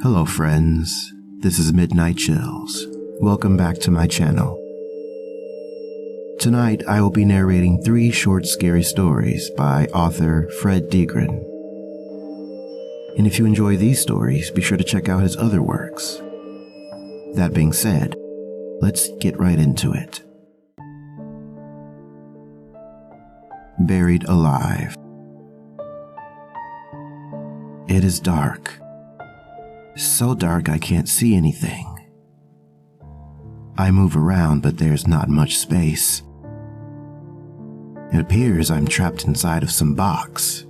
Hello friends, this is Midnight Chills. Welcome back to my channel. Tonight I will be narrating 3 short scary stories by author Freddegran. And if you enjoy these stories, be sure to check out his other works. That being said, let's get right into it. Buried alive. It is dark. So dark I can't see anything. I move around, but there's not much space. It appears I'm trapped inside of some box.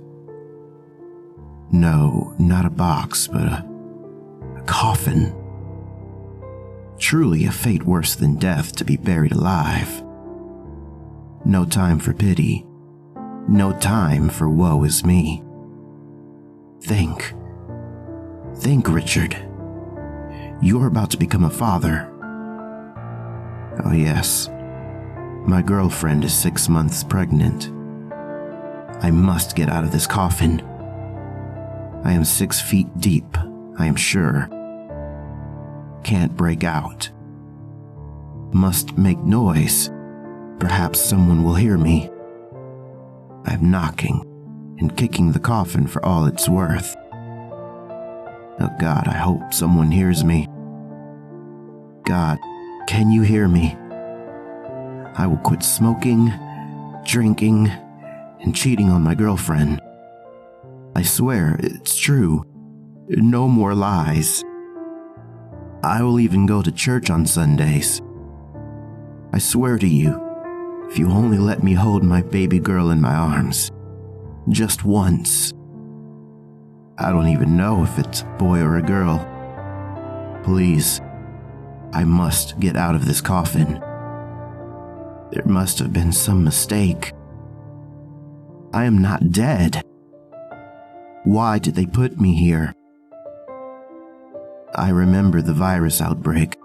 No, not a box, but a coffin. Truly a fate worse than death to be buried alive. No time for pity. No time for woe is me. Think, Richard. You're about to become a father. Oh yes, my girlfriend is 6 months pregnant. I must get out of this coffin. I am 6 feet deep, I am sure. Can't break out. Must make noise. Perhaps someone will hear me. I'm knocking and kicking the coffin for all it's worth. Oh God, I hope someone hears me. God, can you hear me? I will quit smoking, drinking, and cheating on my girlfriend. I swear, it's true. No more lies. I will even go to church on Sundays. I swear to you, if you only let me hold my baby girl in my arms. Just once. I don't even know if it's a boy or a girl. Please, I must get out of this coffin. There must have been some mistake. I am not dead. Why did they put me here? I remember the virus outbreak.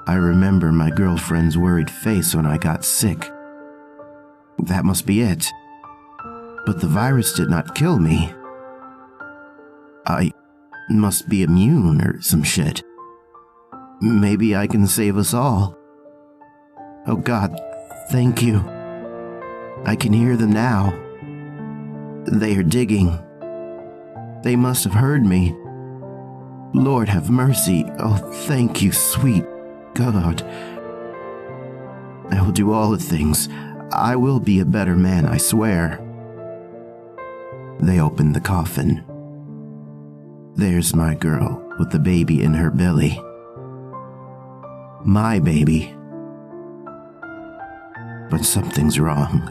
I remember my girlfriend's worried face when I got sick. That must be it. But the virus did not kill me. I must be immune or some shit. Maybe I can save us all. Oh God, thank you. I can hear them now. They are digging. They must have heard me. Lord have mercy. Oh, thank you, sweet God. I will do all the things. I will be a better man, I swear. They opened the coffin. There's my girl with the baby in her belly. My baby. But something's wrong.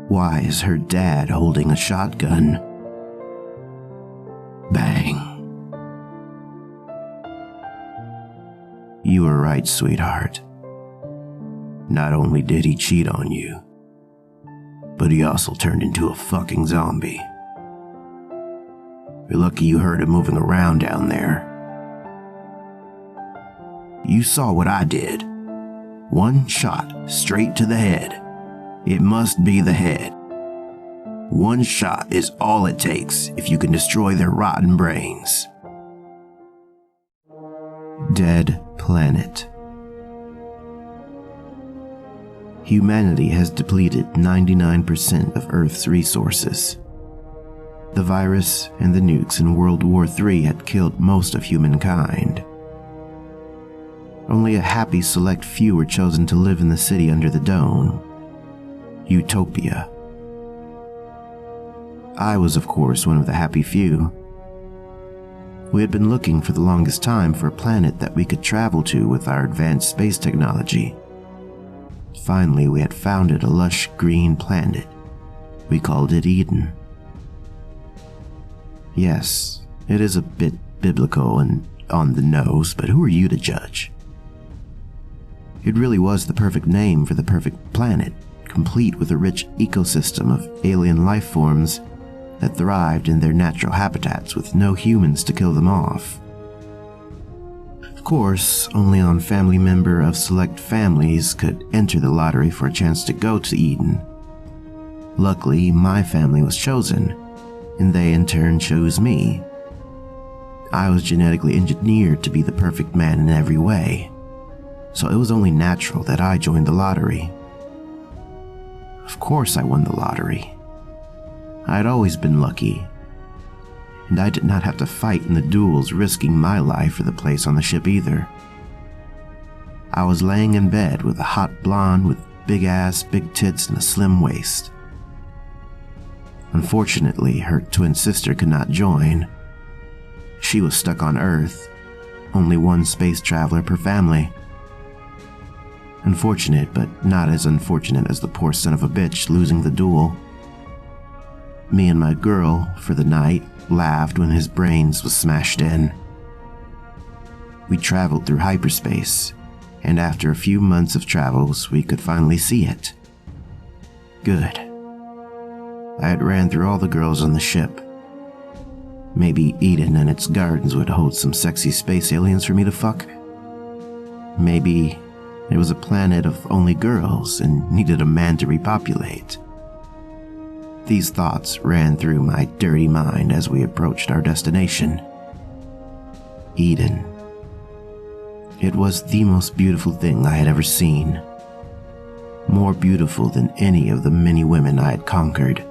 Why is her dad holding a shotgun? Bang. You were right, sweetheart. Not only did he cheat on you, but he also turned into a fucking zombie. You're lucky you heard him moving around down there. You saw what I did. 1 shot straight to the head. It must be the head. 1 shot is all it takes if you can destroy their rotten brains. Dead planet. Humanity has depleted 99% of Earth's resources. The virus and the nukes in World War III had killed most of humankind. Only a happy select few were chosen to live in the city under the dome. Utopia. I was, of course, one of the happy few. We had been looking for the longest time for a planet that we could travel to with our advanced space technology. Finally, we had founded a lush green planet. We called it Eden. Yes, it is a bit biblical and on the nose, but who are you to judge? It really was the perfect name for the perfect planet, complete with a rich ecosystem of alien life forms that thrived in their natural habitats with no humans to kill them off. Of course, only a family member of select families could enter the lottery for a chance to go to Eden. Luckily, my family was chosen, and they in turn chose me. I was genetically engineered to be the perfect man in every way, so it was only natural that I joined the lottery. Of course I won the lottery. I had always been lucky, and I did not have to fight in the duels risking my life for the place on the ship either. I was laying in bed with a hot blonde with big ass, big tits, and a slim waist. Unfortunately, her twin sister could not join. She was stuck on Earth, only one space traveler per family. Unfortunate, but not as unfortunate as the poor son of a bitch losing the duel. Me and my girl, for the night, laughed when his brains was smashed in. We traveled through hyperspace, and after a few months of travels, we could finally see it. Good. I had ran through all the girls on the ship. Maybe Eden and its gardens would hold some sexy space aliens for me to fuck. Maybe it was a planet of only girls and needed a man to repopulate. These thoughts ran through my dirty mind as we approached our destination. Eden. It was the most beautiful thing I had ever seen. More beautiful than any of the many women I had conquered.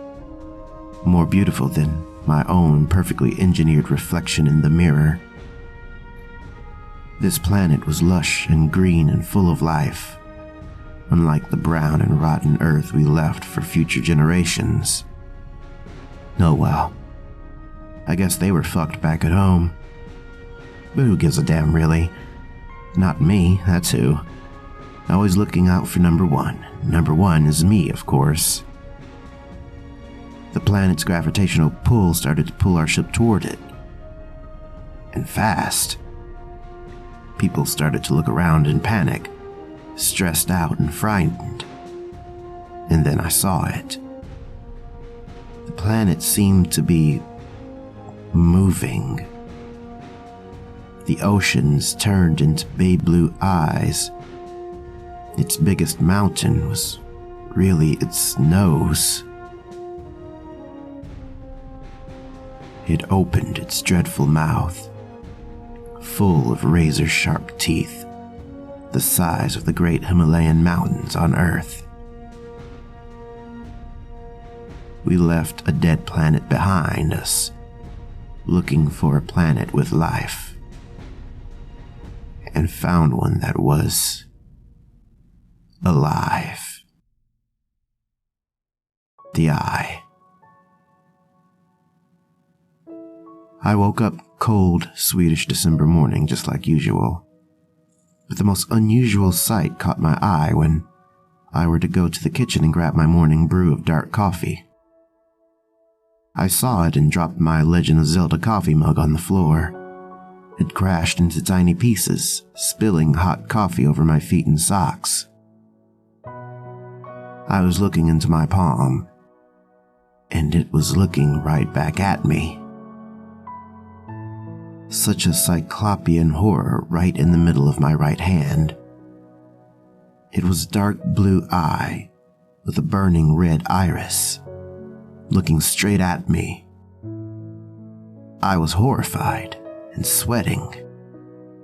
More beautiful than my own perfectly engineered reflection in the mirror. This planet was lush and green and full of life, unlike the brown and rotten earth we left for future generations. Oh well, I guess they were fucked back at home. But who gives a damn, really? Not me, that's who. Always looking out for number one. Number one is me, of course. The planet's gravitational pull started to pull our ship toward it. And fast. People started to look around in panic, stressed out and frightened. And then I saw it. The planet seemed to be moving. The oceans turned into babe blue eyes. Its biggest mountain was really its nose. It opened its dreadful mouth, full of razor-sharp teeth, the size of the great Himalayan mountains on Earth. We left a dead planet behind us, looking for a planet with life, and found one that was alive. The Eye. I woke up cold, Swedish December morning just like usual, but the most unusual sight caught my eye when I were to go to the kitchen and grab my morning brew of dark coffee. I saw it and dropped my Legend of Zelda coffee mug on the floor. It crashed into tiny pieces, spilling hot coffee over my feet and socks. I was looking into my palm, and it was looking right back at me. Such a cyclopean horror right in the middle of my right hand. It was a dark blue eye with a burning red iris, looking straight at me. I was horrified and sweating.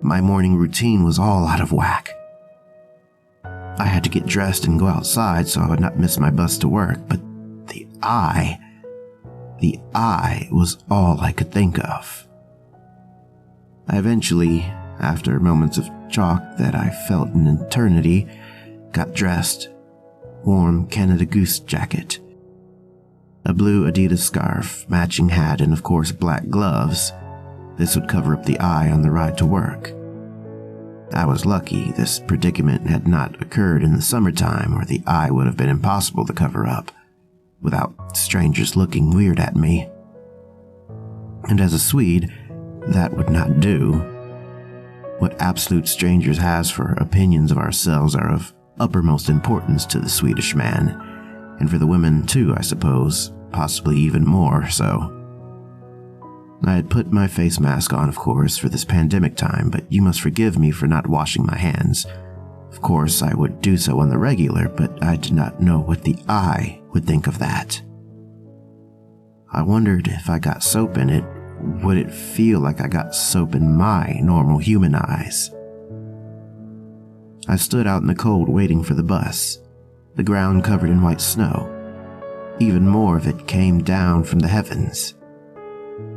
My morning routine was all out of whack. I had to get dressed and go outside so I would not miss my bus to work, but the eye was all I could think of. I eventually, after moments of shock that I felt an eternity, got dressed. Warm Canada Goose jacket, a blue Adidas scarf, matching hat, and of course black gloves. This would cover up the eye on the ride to work. I was lucky this predicament had not occurred in the summertime, or the eye would have been impossible to cover up without strangers looking weird at me. And as a Swede, that would not do. What absolute strangers has for opinions of ourselves are of uppermost importance to the Swedish man, and for the women too, I suppose, possibly even more so. I had put my face mask on, of course, for this pandemic time, but you must forgive me for not washing my hands. Of course, I would do so on the regular, but I did not know what the eye would would think of that. I wondered if I got soap in it, would it feel like I got soap in my normal human eyes? I stood out in the cold waiting for the bus, the ground covered in white snow. Even more of it came down from the heavens.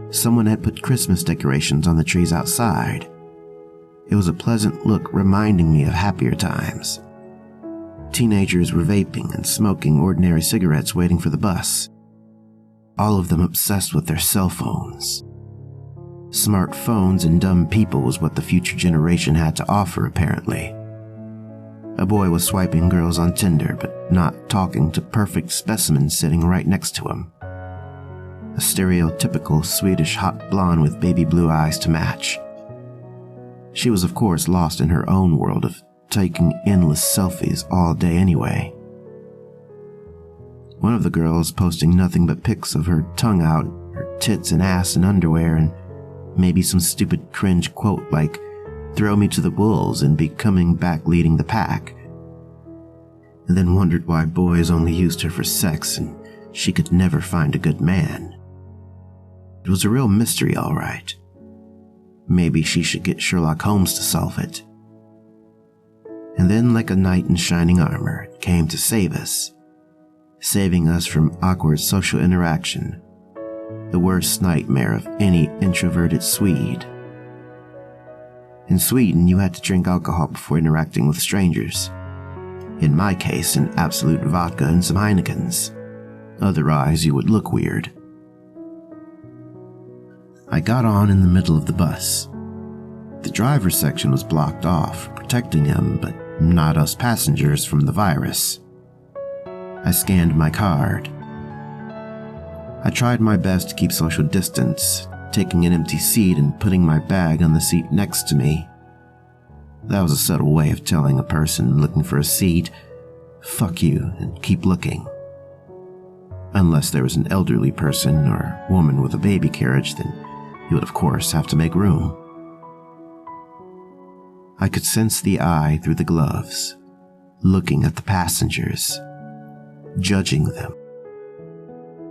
Someone had put Christmas decorations on the trees outside. It was a pleasant look reminding me of happier times. Teenagers were vaping and smoking ordinary cigarettes waiting for the bus. All of them obsessed with their cell phones. Smartphones and dumb people was what the future generation had to offer, apparently. A boy was swiping girls on Tinder, but not talking to perfect specimens sitting right next to him. A stereotypical Swedish hot blonde with baby blue eyes to match. She was, of course, lost in her own world of taking endless selfies all day anyway. One of the girls posting nothing but pics of her tongue out, her tits and ass in underwear, and maybe some stupid cringe quote like, "Throw me to the wolves and be coming back leading the pack." And then wondered why boys only used her for sex and she could never find a good man. It was a real mystery, all right. Maybe she should get Sherlock Holmes to solve it. And then, like a knight in shining armor, it came to save us, saving us from awkward social interaction, the worst nightmare of any introverted Swede. In Sweden, you had to drink alcohol before interacting with strangers. In my case, an absolute vodka and some Heinekens. Otherwise, you would look weird. I got on in the middle of the bus. The driver's section was blocked off, protecting him, but not us passengers from the virus. I scanned my card. I tried my best to keep social distance, taking an empty seat and putting my bag on the seat next to me. That was a subtle way of telling a person looking for a seat, "Fuck you," and keep looking. Unless there was an elderly person or woman with a baby carriage, then you would of course have to make room. I could sense the eye through the gloves, looking at the passengers, judging them.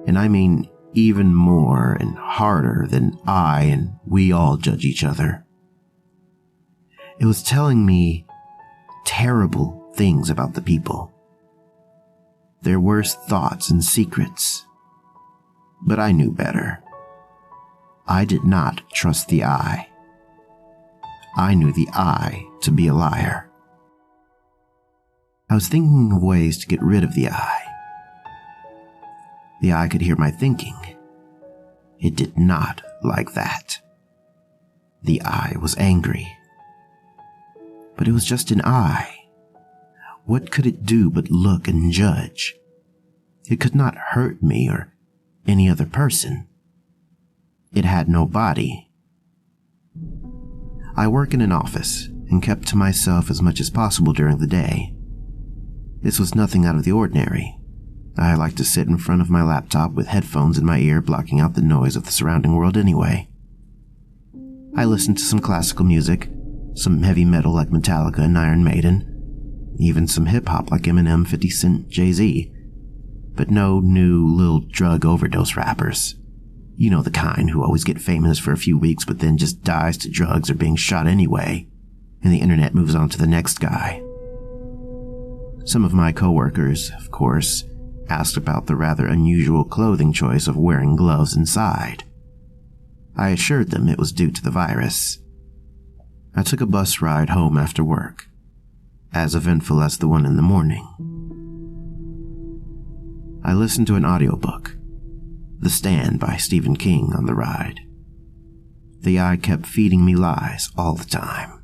And I mean even more and harder than I and we all judge each other. It was telling me terrible things about the people, their worst thoughts and secrets. But I knew better. I did not trust the eye. I knew the eye to be a liar. I was thinking of ways to get rid of the eye. The eye could hear my thinking. It did not like that. The eye was angry. But it was just an eye. What could it do but look and judge? It could not hurt me or any other person. It had no body. I work in an office and kept to myself as much as possible during the day. This was nothing out of the ordinary. I like to sit in front of my laptop with headphones in my ear blocking out the noise of the surrounding world anyway. I listened to some classical music, some heavy metal like Metallica and Iron Maiden, even some hip-hop like Eminem, 50 Cent, Jay-Z, but no new little drug overdose rappers. You know the kind who always get famous for a few weeks but then just dies to drugs or being shot anyway, and the internet moves on to the next guy. Some of my coworkers, of course, asked about the rather unusual clothing choice of wearing gloves inside. I assured them it was due to the virus. I took a bus ride home after work, as eventful as the one in the morning. I listened to an audiobook, The Stand by Stephen King, on the ride. The eye kept feeding me lies all the time.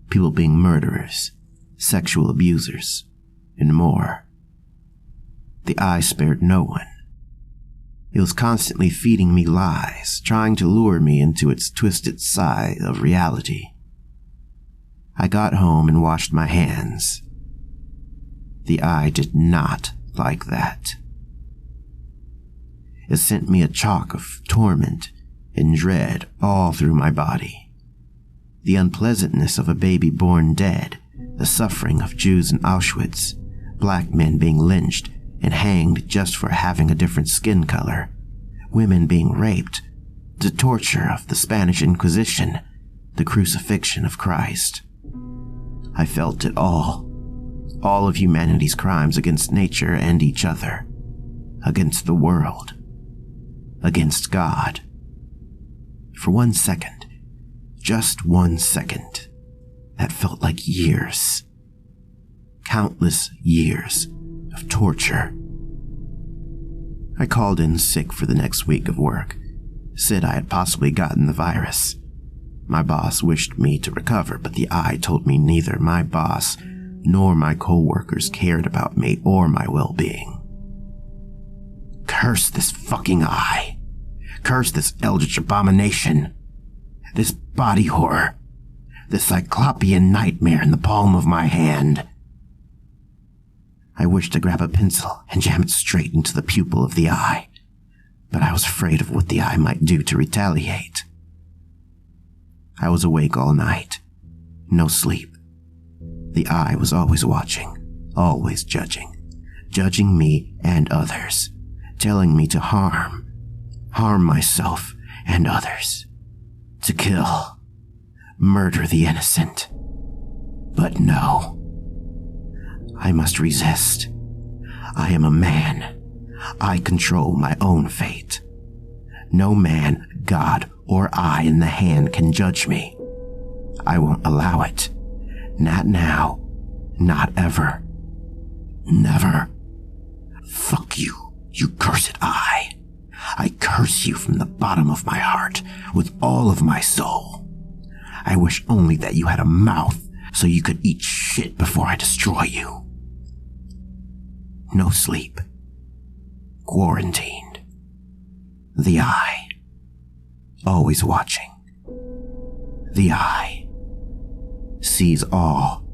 People being murderers, sexual abusers, and more. The eye spared no one. It was constantly feeding me lies, trying to lure me into its twisted side of reality. I got home and washed my hands. The eye did not like that. It sent me a chalk of torment and dread all through my body. The unpleasantness of a baby born dead, the suffering of Jews in Auschwitz, black men being lynched, and hanged just for having a different skin color, women being raped, the torture of the Spanish Inquisition, the crucifixion of Christ. I felt it all of humanity's crimes against nature and each other, against the world, against God. For 1 second, just 1 second, that felt like years. Countless years of torture. I called in sick for the next week of work, said I had possibly gotten the virus. My boss wished me to recover, but the eye told me neither my boss nor my co-workers cared about me or my well-being. Curse this fucking eye. Curse this eldritch abomination. This body horror. This cyclopean nightmare in the palm of my hand. I wished to grab a pencil and jam it straight into the pupil of the eye, but I was afraid of what the eye might do to retaliate. I was awake all night. No sleep. The eye was always watching, always judging me and others, telling me to harm myself and others, to kill, murder the innocent. But no. I must resist. I am a man. I control my own fate. No man, God, or eye in the hand can judge me. I won't allow it. Not now. Not ever. Never. Fuck you, you cursed eye. I curse you from the bottom of my heart, with all of my soul. I wish only that you had a mouth so you could eat shit before I destroy you. No sleep. Quarantined. The eye. Always watching. The eye sees all.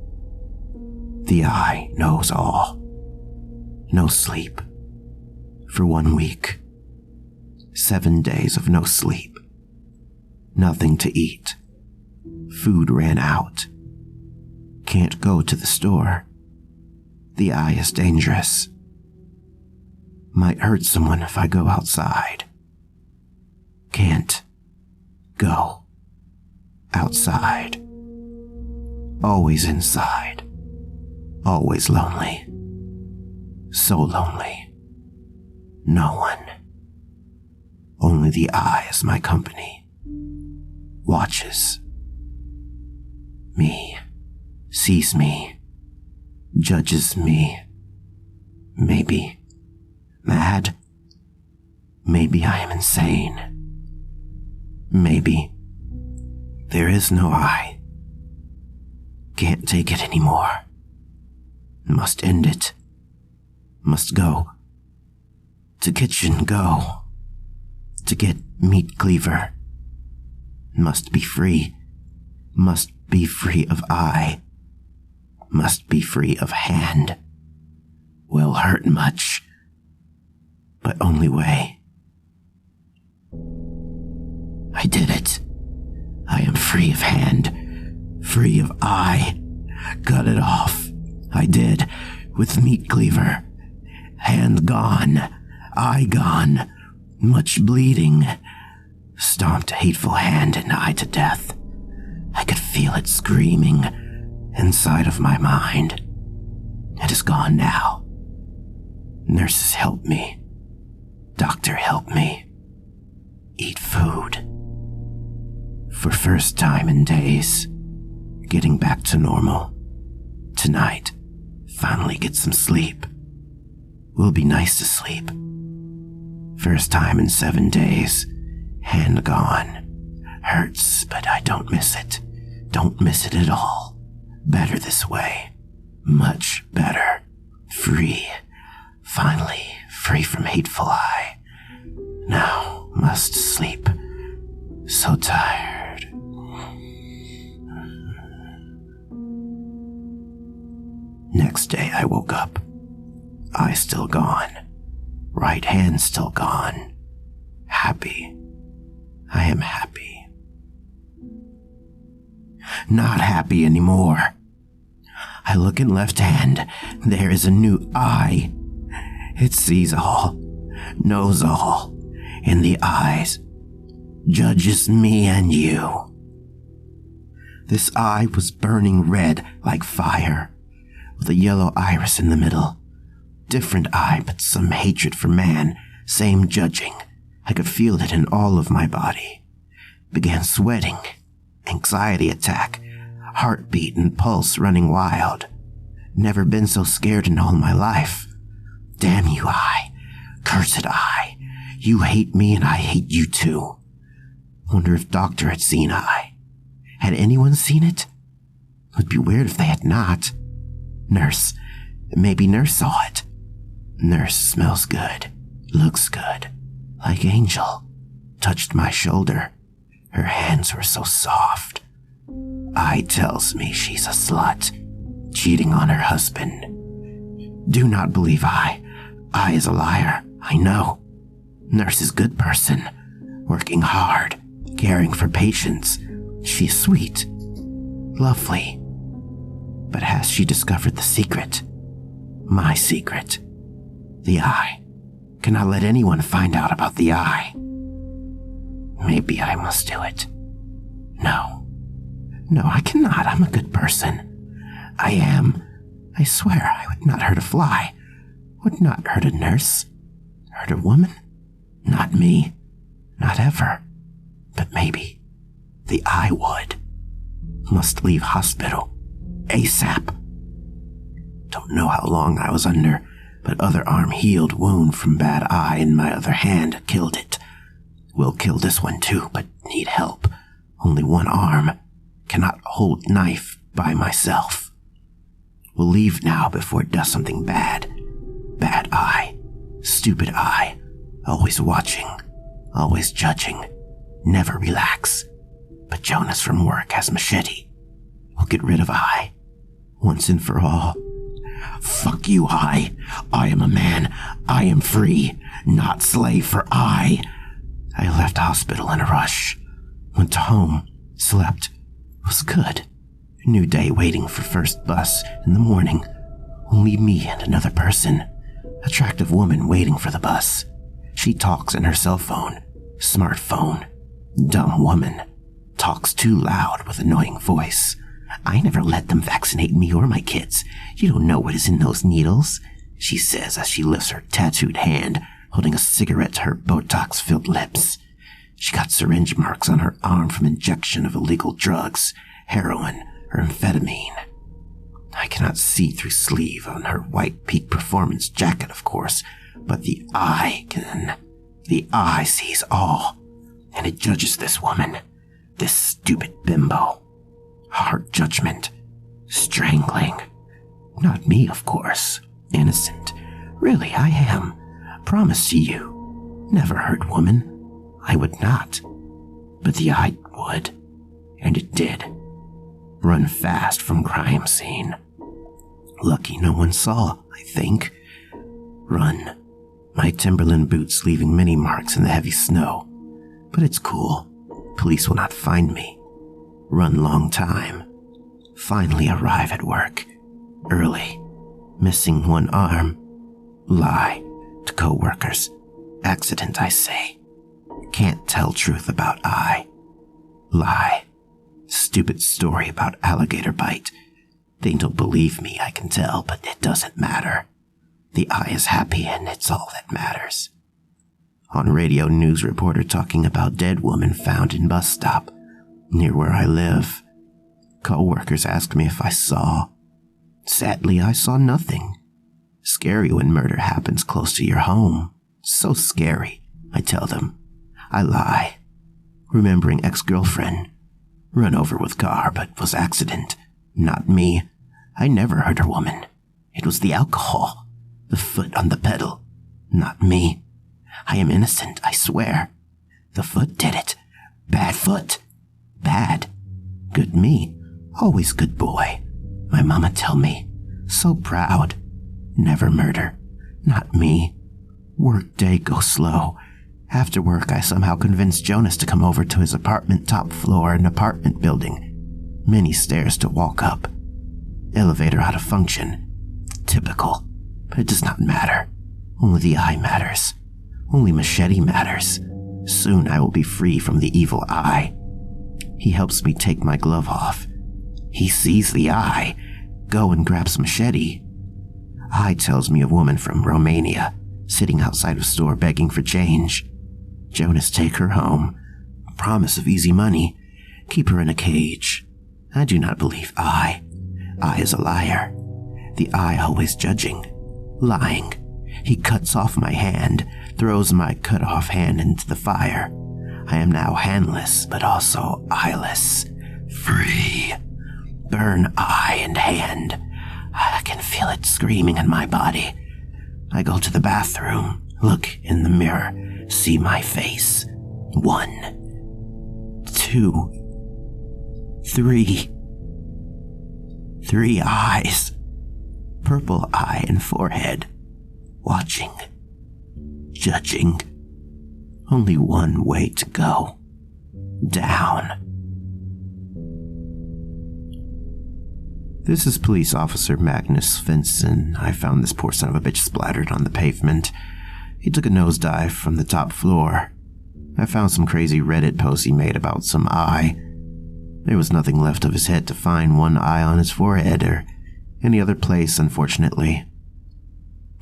The eye knows all. No sleep. For 1 week. 7 days of no sleep. Nothing to eat. Food ran out. Can't go to the store. The eye is dangerous. Might hurt someone if I go outside. Can't go outside. Always inside. Always lonely. So lonely. No one. Only the eye is my company. Watches me. Sees me. Judges me. Maybe mad. Maybe I am insane. Maybe there is no eye. Can't take it anymore. Must end it. Must go. To kitchen, go. To get meat cleaver. Must be free. Must be free of eye. Must be free of hand. Will hurt much, but only way. I did it. I am free of hand, free of eye. Cut it off. I did, with meat cleaver. Hand gone, eye gone, much bleeding. Stomped hateful hand and eye to death. I could feel it screaming inside of my mind. It is gone now. Nurses help me. Doctor help me. Eat food. For first time in days, getting back to normal. Tonight, finally get some sleep. Will be nice to sleep. First time in 7 days, hand gone. Hurts, but I don't miss it. Don't miss it at all. Better this way. Much better. Free. Finally, free from hateful eye. Now, must sleep. So tired. Next day I woke up. Eye still gone. Right hand still gone. Happy. I am happy. Not happy anymore. I look in left hand. There is a new eye. It sees all, knows all, in the eyes, judges me and you. This eye was burning red like fire, with a yellow iris in the middle. Different eye, but some hatred for man, same judging. I could feel it in all of my body. Began sweating, anxiety attack, heartbeat and pulse running wild. Never been so scared in all my life. Damn you, eye. Cursed eye. You hate me and I hate you too. Wonder if Doctor had seen eye. Had anyone seen it? Would be weird if they had not. Nurse. Maybe Nurse saw it. Nurse smells good. Looks good. Like Angel. Touched my shoulder. Her hands were so soft. Eye tells me she's a slut. Cheating on her husband. Do not believe Eye. Eye is a liar. I know. Nurse is good person. Working hard. Caring for patients. She's sweet. Lovely. But has she discovered the secret? My secret. The eye. Cannot let anyone find out about the eye. Maybe I must do it. No. No, I cannot. I'm a good person. I am. I swear I would not hurt a fly. Would not hurt a nurse. Hurt a woman? Not me. Not ever. But maybe the eye would. Must leave hospital. ASAP. Don't know how long I was under, but other arm healed wound from bad eye in my other hand killed it. Will kill this one too, but need help. Only one arm. Cannot hold knife by myself. Will leave now before it does something bad. Bad eye. Stupid eye. Always watching. Always judging. Never relax. But Jonas from work has machete. We'll get rid of eye. Once and for all. Fuck you, eye. I am a man. I am free. Not slave for eye. I left hospital in a rush. Went home. Slept. Was good. New day waiting for first bus in the morning. Only me and another person. Attractive woman waiting for the bus. She talks in her cell phone. Smartphone. Dumb woman. Talks too loud with annoying voice. I never let them vaccinate me or my kids. You don't know what is in those needles, she says as she lifts her tattooed hand, holding a cigarette to her Botox-filled lips. She got syringe marks on her arm from injection of illegal drugs, heroin, or amphetamine. I cannot see through sleeve on her white peak performance jacket, of course, but the eye can. The eye sees all, and it judges this woman, this stupid bimbo. Hard judgment. Strangling. Not me, of course. Innocent. Really, I am. Promise to you. Never hurt woman. I would not. But the eye would. And it did. Run fast from crime scene. Lucky no one saw, I think. Run. My Timberland boots leaving many marks in the heavy snow. But it's cool. Police will not find me. Run long time. Finally arrive at work. Early. Missing one arm. Lie to co-workers. Accident, I say. Can't tell truth about eye. Lie. Stupid story about alligator bite. They don't believe me, I can tell, but it doesn't matter. The eye is happy and it's all that matters. On radio, news reporter talking about dead woman found in bus stop. Near where I live. Co-workers asked me if I saw. Sadly, I saw nothing. Scary when murder happens close to your home. So scary, I tell them. I lie. Remembering ex-girlfriend. Run over with car, but was accident. Not me. I never hurt a woman. It was the alcohol. The foot on the pedal. Not me. I am innocent, I swear. The foot did it. Bad foot. Bad. Good me. Always good boy. My mama tell me. So proud. Never murder. Not me. Work day go slow. After work, I somehow convinced Jonas to come over to his apartment top floor in an apartment building. Many stairs to walk up. Elevator out of function. Typical. But it does not matter. Only the eye matters. Only machete matters. Soon I will be free from the evil eye. He helps me take my glove off. He sees the eye. Go and grabs machete. Eye tells me a woman from Romania, sitting outside a store begging for change. Jonas, take her home. A promise of easy money. Keep her in a cage. I do not believe Eye. Eye is a liar. The eye always judging. Lying. He cuts off my hand, throws my cut-off hand into the fire. I am now handless, but also eyeless. Free. Burn eye and hand. I can feel it screaming in my body. I go to the bathroom, look in the mirror, see my face. 1, 2, 3. 3 eyes. Purple eye and forehead. Watching. Judging. Only one way to go. Down. This is Police Officer Magnus Svensson. I found this poor son of a bitch splattered on the pavement. He took a nosedive from the top floor. I found some crazy Reddit posts he made about some eye. There was nothing left of his head to find one eye on his forehead or any other place, unfortunately.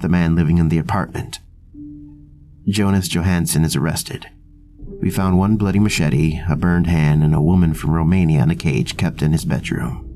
The man living in the apartment. Jonas Johansson is arrested. We found one bloody machete, a burned hand, and a woman from Romania in a cage kept in his bedroom.